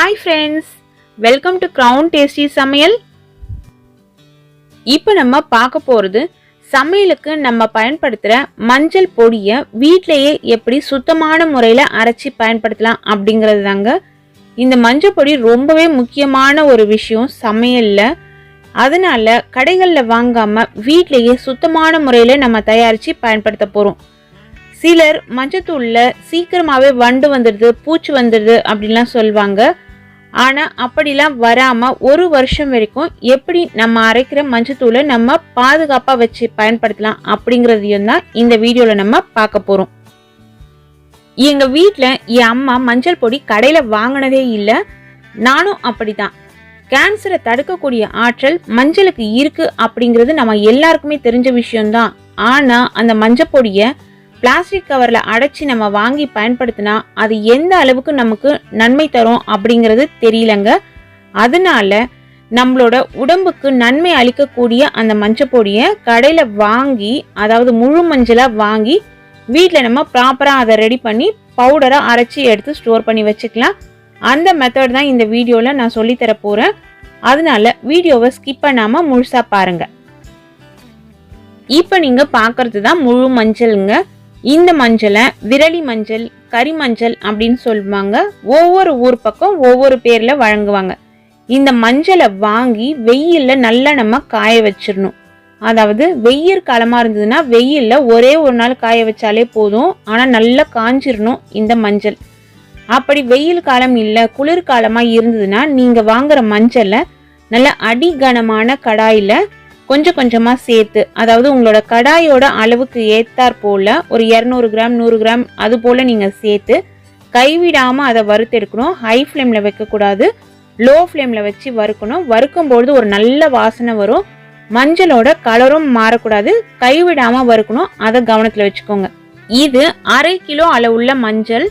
Hi friends, welcome to Crown Tasty Samayal. இப்போ நம்ம பார்க்க போறது சமையலுக்கு நம்ம பயன்படுத்துற மஞ்சள் பொடியை வீட்லயே எப்படி சுத்தமான முறையில அரைச்சி பயன்படுத்தலாம் அப்படிங்கிறது தாங்க. இந்த மஞ்சள் பொடி ரொம்பவே முக்கியமான ஒரு விஷயம் சமையல்ல. அதனால கடைகள்ல வாங்காம வீட்லயே சுத்தமான முறையில நம்ம தயாரிச்சு பயன்படுத்த போறோம். சிலர் மஞ்சத்தூள்ல சீக்கிரமாவே வண்டு வந்துடுது, பூச்சி வந்துடுது அப்படின்லாம் சொல்லுவாங்க. ஆனா அப்படிலாம் வராம ஒரு வருஷம் வரைக்கும் எப்படி நம்ம அரைக்கிற மஞ்சத்தூளை நம்ம பாதுகாப்பா வச்சு பயன்படுத்தலாம் அப்படிங்கறதையும் தான் இந்த வீடியோல நம்ம பார்க்க போறோம். எங்க வீட்ல என் அம்மா மஞ்சள் பொடி கடையில வாங்கினதே இல்லை. நானும் அப்படிதான். கேன்சரை தடுக்கக்கூடிய ஆற்றல் மஞ்சளுக்கு இருக்கு அப்படிங்கிறது நம்ம எல்லாருக்குமே தெரிஞ்ச விஷயம்தான். ஆனா அந்த மஞ்சள் பொடியை பிளாஸ்டிக் கவர்ல அடைச்சி நம்ம வாங்கி பயன்படுத்தினா அது எந்த அளவுக்கு நமக்கு நன்மை தரும் அப்படிங்கிறது தெரியலங்க. அதனால நம்மளோட உடம்புக்கு நன்மை அளிக்கக்கூடிய அந்த மஞ்சள் பொடியை கடையில வாங்கி, அதாவது முழு மஞ்சளா வாங்கி வீட்டில் நம்ம ப்ராப்பரா அதை ரெடி பண்ணி பவுடரா அரைச்சி எடுத்து ஸ்டோர் பண்ணி வச்சுக்கலாம். அந்த மெத்தட் தான் இந்த வீடியோல நான் சொல்லி தர போறேன். அதனால வீடியோவை ஸ்கிப் பண்ணாம முழுசா பாருங்க. இப்ப நீங்க பாக்குறது தான் முழு மஞ்சளுங்க. இந்த மஞ்சளை விரலி மஞ்சள், கறி மஞ்சள் அப்படின்னு சொல்லுவாங்க. ஒவ்வொரு ஊர் பக்கம் ஒவ்வொரு பேர்ல வழங்குவாங்க. இந்த மஞ்சளை வாங்கி வெயில்ல நல்லா நம்ம காய வச்சிடணும். அதாவது வெயில் காலமா இருந்ததுன்னா வெயில்ல ஒரே ஒரு நாள் காய வச்சாலே போதும். ஆனா நல்லா காஞ்சிடணும் இந்த மஞ்சள். அப்படி வெயில் காலம் இல்லை, குளிர்காலமா இருந்ததுன்னா நீங்க வாங்குற மஞ்சளை நல்ல அடிகனமான கடாயில கொஞ்சம் கொஞ்சமா சேர்த்து, அதாவது உங்களோட கடாயோட அளவுக்கு ஏத்தாற் போல ஒரு 200 கிராம் 100 கிராம் அது போல நீங்க சேர்த்து கைவிடாம அதை வறுத்தெடுக்கணும். ஹை ஃப்ளேம்ல வைக்கக்கூடாது, லோ ஃப்ளேம்ல வச்சு வறுக்கணும். வறுக்கும்பொழுது ஒரு நல்ல வாசனை வரும். மஞ்சளோட கலரும் மாறக்கூடாது, கைவிடாம வறுக்கணும். அதை கவனத்துல வச்சுக்கோங்க. இது 1/2 கிலோ அளவுள்ள மஞ்சள்.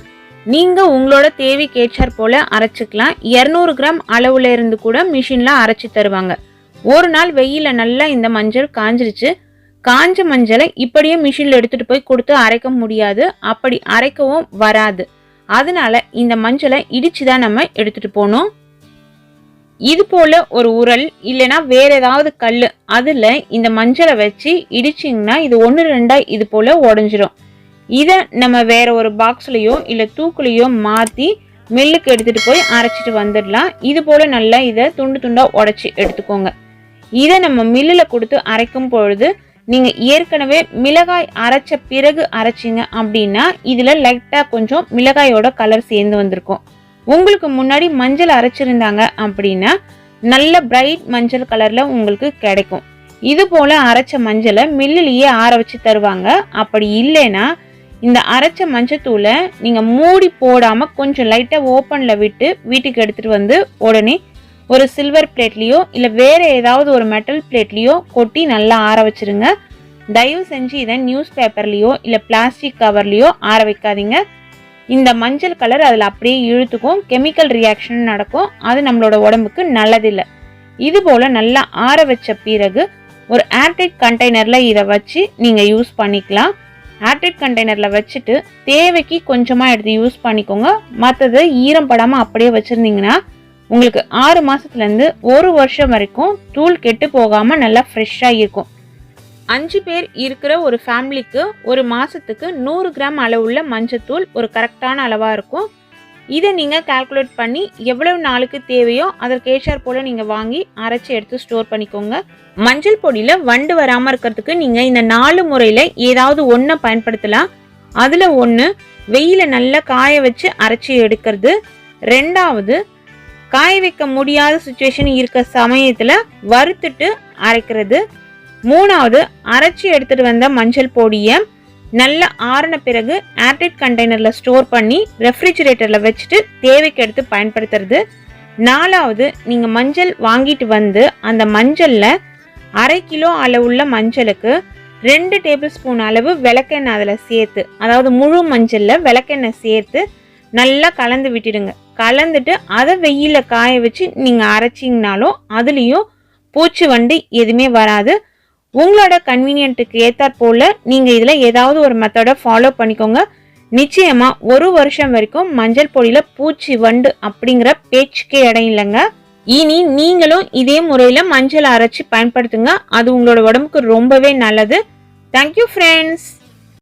நீங்க உங்களோட தேவைக்கேற்றாற் போல அரைச்சிக்கலாம். 200 கிராம் அளவுல இருந்து கூட மிஷின்ல அரைச்சி தருவாங்க. ஒரு நாள் வெயில நல்லா இந்த மஞ்சள் காஞ்சிருச்சு. காஞ்ச மஞ்சளை இப்படியே மிஷின்ல எடுத்துட்டு போய் கொடுத்து அரைக்க முடியாது, அப்படி அரைக்கவும் வராது. அதனால இந்த மஞ்சளை இடிச்சுதான் நம்ம எடுத்துட்டு போகணும். இது போல ஒரு உரல் இல்லைன்னா வேற ஏதாவது கல், அதுல இந்த மஞ்சளை வச்சு இடிச்சிங்கன்னா இது 1-2 இது போல உடஞ்சிரும். இதை நம்ம வேற ஒரு பாக்ஸ்லயோ இல்ல தூக்குலையோ மாத்தி மில்லுக்கு எடுத்துட்டு போய் அரைச்சிட்டு வந்துடலாம். இது போல நல்லா இதை துண்டு துண்டா உடைச்சி எடுத்துக்கோங்க. இதை நம்ம மில்லுல கொடுத்து அரைக்கும் பொழுது நீங்க ஏற்கனவே மிளகாய் அரைச்ச பிறகு அரைச்சிங்க அப்படின்னா இதுல லைட்டா கொஞ்சம் மிளகாயோட கலர் சேர்ந்து வந்திருக்கும். உங்களுக்கு முன்னாடி மஞ்சள் அரைச்சிருந்தாங்க அப்படின்னா நல்ல பிரைட் மஞ்சள் கலர்ல உங்களுக்கு கிடைக்கும். இது போல அரைச்ச மஞ்சளை மில்லுலயே ஆற வச்சு தருவாங்க. அப்படி இல்லைன்னா இந்த அரைச்ச மஞ்சத்தூளை நீங்க மூடி போடாம கொஞ்சம் லைட்டா ஓப்பன்ல விட்டு வீட்டுக்கு எடுத்துட்டு வந்து உடனே ஒரு சில்வர் பிளேட்லயோ இல்ல வேற ஏதாவது ஒரு மெட்டல் பிளேட்லயோ கொட்டி நல்லா ஆற வச்சிருங்க. தயவு செஞ்சு இதை நியூஸ் பேப்பர்லயோ இல்ல பிளாஸ்டிக் கவர்லயோ ஆற வைக்காதீங்க. இந்த மஞ்சள் கலர் அதுல அப்படியே இழுத்துக்கும், கெமிக்கல் ரியாக்ஷன் நடக்கும். அது நம்மளோட உடம்புக்கு நல்லதில்லை. இது போல நல்லா ஆற வச்ச பிறகு ஒரு ஏர்டைட் கண்டெய்னர்ல இதை வச்சு நீங்க யூஸ் பண்ணிக்கலாம். ஏர்டைட் கண்டெய்னர்ல வச்சுட்டு தேவைக்கு கொஞ்சமா எடுத்து யூஸ் பண்ணிக்கோங்க. மற்றது ஈரம் படாம அப்படியே வச்சிருந்தீங்கன்னா உங்களுக்கு 6 மாசத்துல இருந்து 1 வருஷம் வரைக்கும் தூள் கெட்டு போகாம நல்லா ஃப்ரெஷ்ஷா இருக்கும். 5 பேர் இருக்கிற ஒரு ஃபேமிலிக்கு ஒரு மாசத்துக்கு 100 கிராம் அளவுள்ள மஞ்சத்தூள் ஒரு கரெக்டான அளவா இருக்கும். இதை நீங்க கால்குலேட் பண்ணி எவ்வளவு நாளுக்கு தேவையோ அதற்கேற்றாற் போல நீங்க வாங்கி அரைச்சி எடுத்து ஸ்டோர் பண்ணிக்கோங்க. மஞ்சள் பொடியில வண்டு வராம இருக்கிறதுக்கு நீங்க இந்த 4 முறையில ஏதாவது ஒன்றை பயன்படுத்தலாம். அதுல ஒண்ணு வெயில நல்லா காய வச்சு அரைச்சி எடுக்கிறது. 2வது காய வைக்க முடியாத சுச்சுவேஷன் இருக்க சமயத்துல வறுத்துட்டு அரைக்கிறது. 3வது அரைச்சி எடுத்துட்டு வந்த மஞ்சள் பொடியை நல்ல ஆறின பிறகு ஏர்டைட் கண்டெய்னர்ல ஸ்டோர் பண்ணி ரெஃப்ரிஜிரேட்டர்ல வச்சுட்டு தேவைக்கு எடுத்து பயன்படுத்துறது. 4வது நீங்க மஞ்சள் வாங்கிட்டு வந்து அந்த மஞ்சள்ல 1/2 கிலோ அளவுள்ள மஞ்சளுக்கு 2 டேபிள் ஸ்பூன் அளவு விளக்கெண்ணெய் அதுல சேர்த்து, அதாவது முழு மஞ்சள்ல விளக்கெண்ணெய் சேர்த்து நல்லா கலந்து விட்டுடுங்க. கலந்துட்டு அதை வெயில காய வச்சு நீங்க அரைச்சிங்கனாலும் அதுலயும் பூச்சி வண்டு எதுவுமே வராது. உங்களோட கன்வீனியன்ட்டுக்கு ஏத்தாற் போல நீங்க இதுல ஏதாவது ஒரு மெத்தடை ஃபாலோ பண்ணிக்கோங்க. நிச்சயமா ஒரு வருஷம் வரைக்கும் மஞ்சள் பொடியில பூச்சி வண்டு அப்படிங்கிற பேச்சுக்கே இடம் இல்லைங்க. இனி நீங்களும் இதே முறையில மஞ்சள் அரைச்சி பயன்படுத்துங்க. அது உங்களோட உடம்புக்கு ரொம்பவே நல்லது. Thank you friends.